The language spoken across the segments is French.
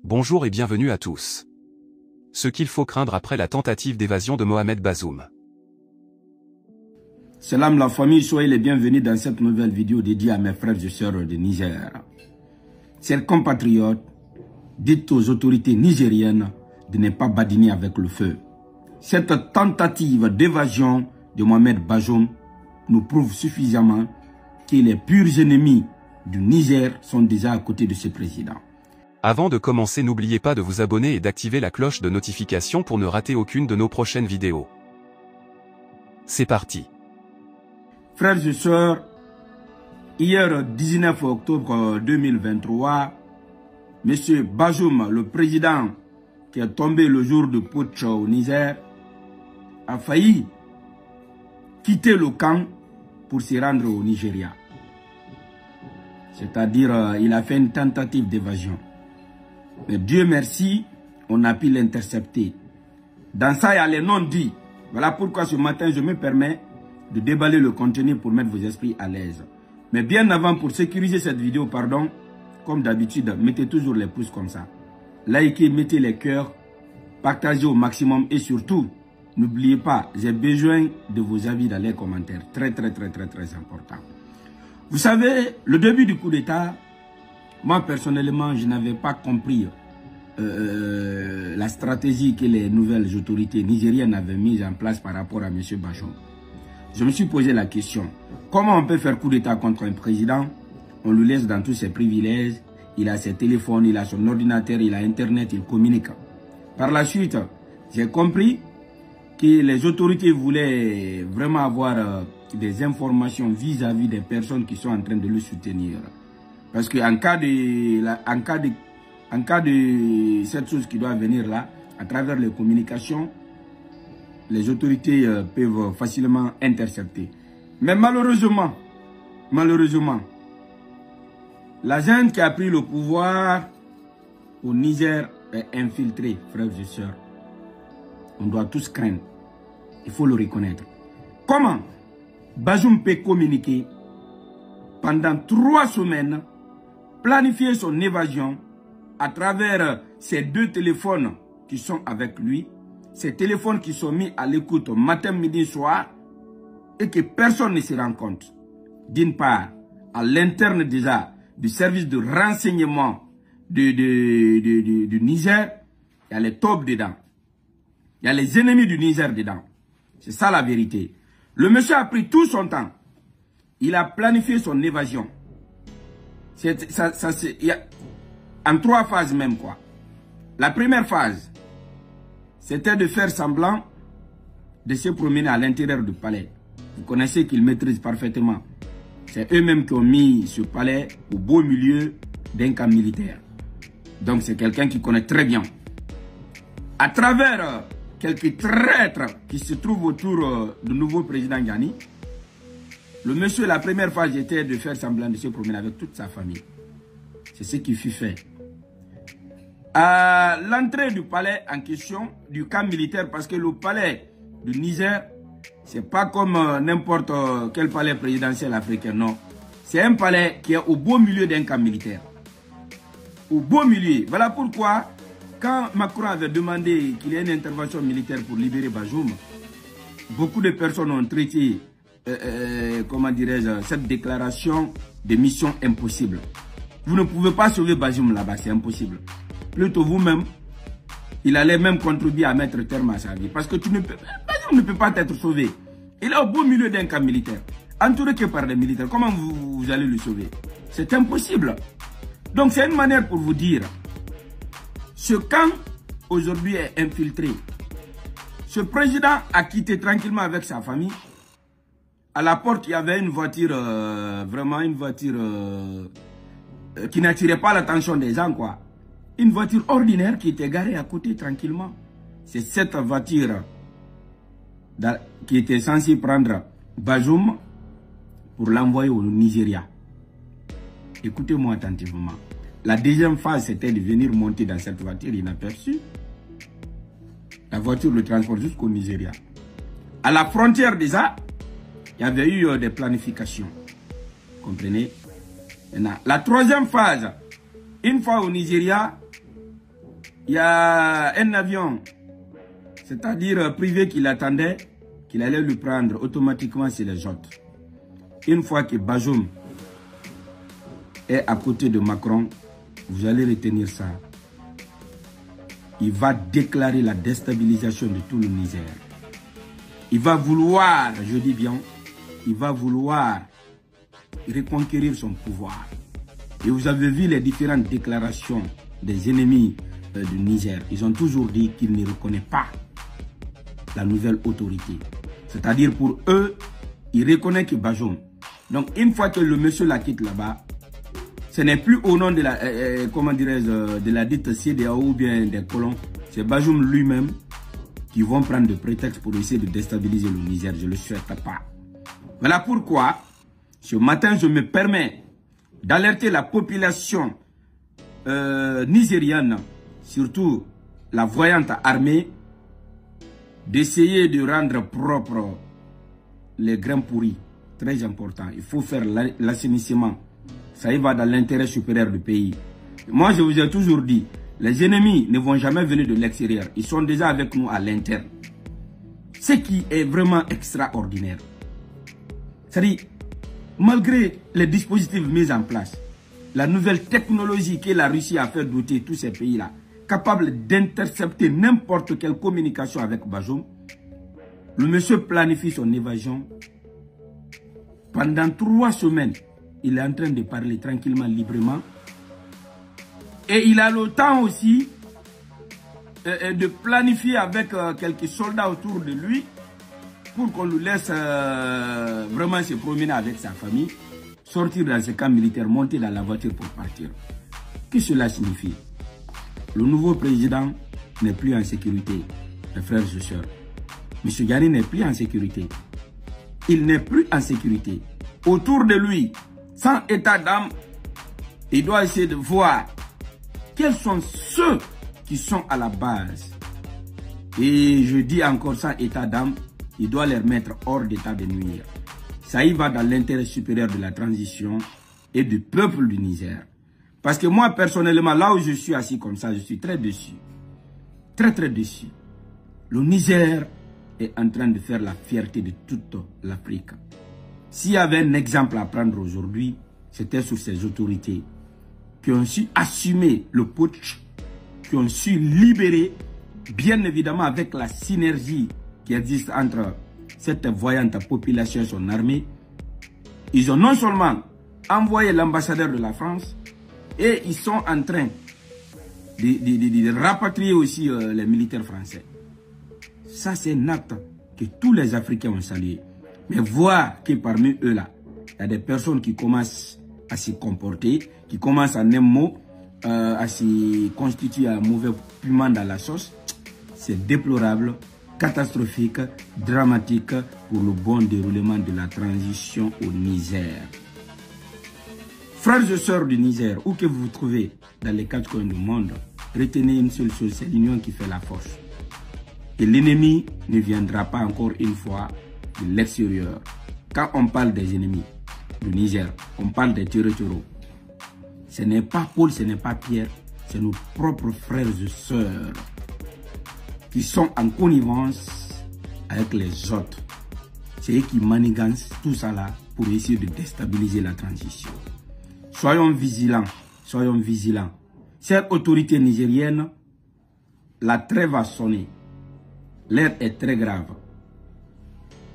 Bonjour et bienvenue à tous. Ce qu'il faut craindre après la tentative d'évasion de Mohamed Bazoum. Salam la famille, soyez les bienvenus dans cette nouvelle vidéo dédiée à mes frères et sœurs de Niger. Chers compatriotes, dites aux autorités nigériennes de ne pas badiner avec le feu. Cette tentative d'évasion de Mohamed Bazoum nous prouve suffisamment que les purs ennemis du Niger sont déjà à côté de ce président. Avant de commencer, n'oubliez pas de vous abonner et d'activer la cloche de notification pour ne rater aucune de nos prochaines vidéos. C'est parti. Frères et sœurs, hier 19 octobre 2023, M. Bazoum, le président qui est tombé le jour de putsch au Niger, a failli quitter le camp pour se rendre au Nigeria. C'est-à-dire, il a fait une tentative d'évasion. Mais Dieu merci, on a pu l'intercepter. Dans ça, il y a les non-dits. Voilà pourquoi ce matin, je me permets de déballer le contenu pour mettre vos esprits à l'aise. Mais bien avant, pour sécuriser cette vidéo, pardon, comme d'habitude, mettez toujours les pouces comme ça. Likez, mettez les cœurs, partagez au maximum et surtout, n'oubliez pas, j'ai besoin de vos avis dans les commentaires. Très important. Vous savez, le début du coup d'État, moi personnellement, je n'avais pas compris la stratégie que les nouvelles autorités nigériennes avaient mise en place par rapport à M. Bazoum. Je me suis posé la question, comment on peut faire coup d'État contre un président? On lui laisse dans tous ses privilèges, il a ses téléphones, il a son ordinateur, il a Internet, il communique. Par la suite, j'ai compris que les autorités voulaient vraiment avoir des informations vis-à-vis des personnes qui sont en train de le soutenir. Parce qu'en cas de cette chose qui doit venir là, à travers les communications, les autorités peuvent facilement intercepter. Mais malheureusement, la junte qui a pris le pouvoir au Niger est infiltrée, frères et sœurs. On doit tous craindre. Il faut le reconnaître. Comment Bazoum peut communiquer pendant 3 semaines, planifier son évasion à travers ces 2 téléphones qui sont avec lui, ces téléphones qui sont mis à l'écoute matin, midi, soir, et que personne ne se rend compte. D'une part, à l'interne déjà du service de renseignement du Niger, il y a les taupes dedans. Il y a les ennemis du Niger dedans. C'est ça la vérité. Le monsieur a pris tout son temps. Il a planifié son évasion. En 3 phases même quoi. La première phase, c'était de faire semblant de se promener à l'intérieur du palais. Vous connaissez qu'ils maîtrisent parfaitement. C'est eux-mêmes qui ont mis ce palais au beau milieu d'un camp militaire. Donc c'est quelqu'un qui connaît très bien. À travers quelques traîtres qui se trouvent autour du nouveau président Ghani, le monsieur, la première phase était de faire semblant de se promener avec toute sa famille. C'est ce qui fut fait. À l'entrée du palais en question, du camp militaire, parce que le palais du Niger, c'est pas comme n'importe quel palais présidentiel africain, non. C'est un palais qui est au beau milieu d'un camp militaire. Au beau milieu. Voilà pourquoi, quand Macron avait demandé qu'il y ait une intervention militaire pour libérer Bazoum, beaucoup de personnes ont traité, comment dirais-je, cette déclaration de mission impossible. Vous ne pouvez pas sauver Bazoum là-bas, c'est impossible. Plutôt vous-même, il allait même contribuer à mettre terme à sa vie. Parce que Bazoum ne peut pas être sauvé. Il est au beau milieu d'un camp militaire. Entouré que par des militaires, comment vous allez le sauver? C'est impossible. Donc c'est une manière pour vous dire, ce camp aujourd'hui est infiltré. Ce président a quitté tranquillement avec sa famille. À la porte, il y avait une voiture, vraiment une voiture qui n'attirait pas l'attention des gens, quoi. Une voiture ordinaire qui était garée à côté tranquillement. C'est cette voiture qui était censée prendre Bazoum pour l'envoyer au Nigeria. Écoutez-moi attentivement. La deuxième phase, c'était de venir monter dans cette voiture inaperçue. La voiture le transporte jusqu'au Nigeria. À la frontière déjà, il y avait eu des planifications. Comprenez? Maintenant, la troisième phase, une fois au Nigeria, il y a un avion, c'est-à-dire privé qui l'attendait, qu'il allait le prendre, automatiquement c'est les autres. Une fois que Bazoum est à côté de Macron, vous allez retenir ça. Il va déclarer la déstabilisation de tout le Niger. Il va vouloir, je dis bien, il va vouloir reconquérir son pouvoir. Et vous avez vu les différentes déclarations des ennemis du Niger. Ils ont toujours dit qu'ils ne reconnaissent pas la nouvelle autorité. C'est-à-dire pour eux, ils reconnaissent que Bazoum. Donc une fois que le monsieur la quitte là-bas, ce n'est plus au nom de la, comment dirais-je, de la dite CEDEAO ou bien des colons. C'est Bazoum lui-même qui vont prendre de prétexte pour essayer de déstabiliser le Niger. Je ne le souhaite pas. Voilà pourquoi, ce matin, je me permets d'alerter la population nigériane, surtout la voyante armée, d'essayer de rendre propre les grains pourris. Très important. Il faut faire l'assainissement. Ça y va dans l'intérêt supérieur du pays. Moi, je vous ai toujours dit, les ennemis ne vont jamais venir de l'extérieur. Ils sont déjà avec nous à l'interne. Ce qui est vraiment extraordinaire. C'est-à-dire, malgré les dispositifs mis en place, la nouvelle technologie que la Russie a fait douter tous ces pays-là, capable d'intercepter n'importe quelle communication avec Bazoum, le monsieur planifie son évasion. Pendant 3 semaines, il est en train de parler tranquillement, librement. Et il a le temps aussi de planifier avec quelques soldats autour de lui pour qu'on lui laisse vraiment se promener avec sa famille, sortir dans ce camp militaire, monter dans la voiture pour partir. Qu'est-ce que cela signifie? Le nouveau président n'est plus en sécurité, mes frères et sœurs. M. Gani n'est plus en sécurité. Il n'est plus en sécurité. Autour de lui, sans état d'âme, il doit essayer de voir quels sont ceux qui sont à la base. Et je dis encore sans état d'âme, il doit les mettre hors d'état de nuire. Ça y va dans l'intérêt supérieur de la transition et du peuple du Niger. Parce que moi, personnellement, là où je suis assis comme ça, je suis très déçu. Très, très déçu. Le Niger est en train de faire la fierté de toute l'Afrique. S'il y avait un exemple à prendre aujourd'hui, c'était sur ces autorités qui ont su assumer le putsch, qui ont su libérer, bien évidemment avec la synergie qui existe entre cette voyante population et son armée. Ils ont non seulement envoyé l'ambassadeur de la France, et ils sont en train de rapatrier aussi les militaires français. Ça, c'est un acte que tous les Africains ont salué. Mais voir que parmi eux là, il y a des personnes qui commencent à se comporter, qui commencent en un mot à se constituer un mauvais piment dans la sauce, c'est déplorable, catastrophique, dramatique pour le bon déroulement de la transition au Niger. Frères et sœurs du Niger, où que vous vous trouvez dans les 4 coins du monde, retenez une seule chose, c'est l'union qui fait la force. Et l'ennemi ne viendra pas encore une fois de l'extérieur. Quand on parle des ennemis du Niger, on parle des territoires. Ce n'est pas Paul, ce n'est pas Pierre, c'est nos propres frères et sœurs qui sont en connivence avec les autres. C'est eux qui manigancent tout ça là pour essayer de déstabiliser la transition. Soyons vigilants, soyons vigilants. Cette autorité nigérienne, la trêve a sonné. L'heure est très grave.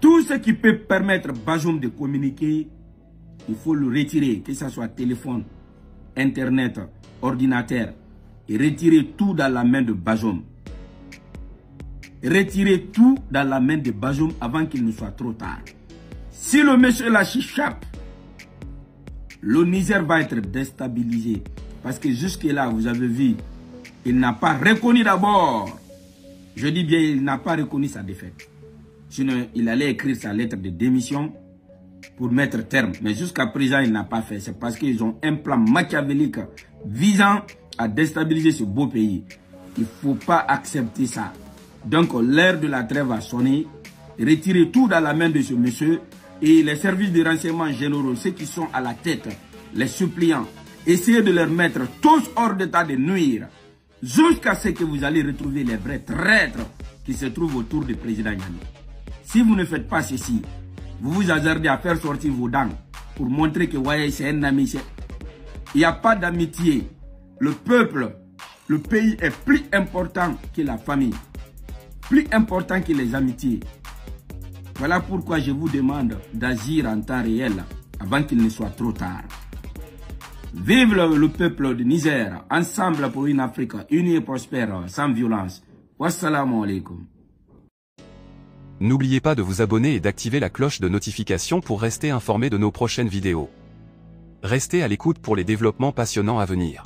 Tout ce qui peut permettre Bazoum de communiquer, il faut le retirer, que ce soit téléphone, internet, ordinateur, et retirer tout dans la main de Bazoum. Retirer tout dans la main de Bazoum avant qu'il ne soit trop tard. Si le monsieur la s'échappe, le Niger va être déstabilisé. Parce que jusque-là, vous avez vu, il n'a pas reconnu d'abord. Je dis bien, il n'a pas reconnu sa défaite. Sinon, il allait écrire sa lettre de démission pour mettre terme. Mais jusqu'à présent, il n'a pas fait. C'est parce qu'ils ont un plan machiavélique visant à déstabiliser ce beau pays. Il ne faut pas accepter ça. Donc, l'heure de la trêve a sonné. Retirez tout dans la main de ce monsieur. Et les services de renseignement généraux, ceux qui sont à la tête, les suppliants, essayez de leur mettre tous hors d'état de nuire. jusqu'à ce que vous allez retrouver les vrais traîtres qui se trouvent autour du président Niamey. Si vous ne faites pas ceci, vous vous hasardez à faire sortir vos dents pour montrer que ouais, c'est un ami. Il n'y a pas d'amitié. Le peuple, le pays est plus important que la famille, plus important que les amitiés. Voilà pourquoi je vous demande d'agir en temps réel avant qu'il ne soit trop tard. Vive le peuple du Niger, ensemble pour une Afrique unie et prospère, sans violence. Wassalamu alaikum. N'oubliez pas de vous abonner et d'activer la cloche de notification pour rester informé de nos prochaines vidéos. Restez à l'écoute pour les développements passionnants à venir.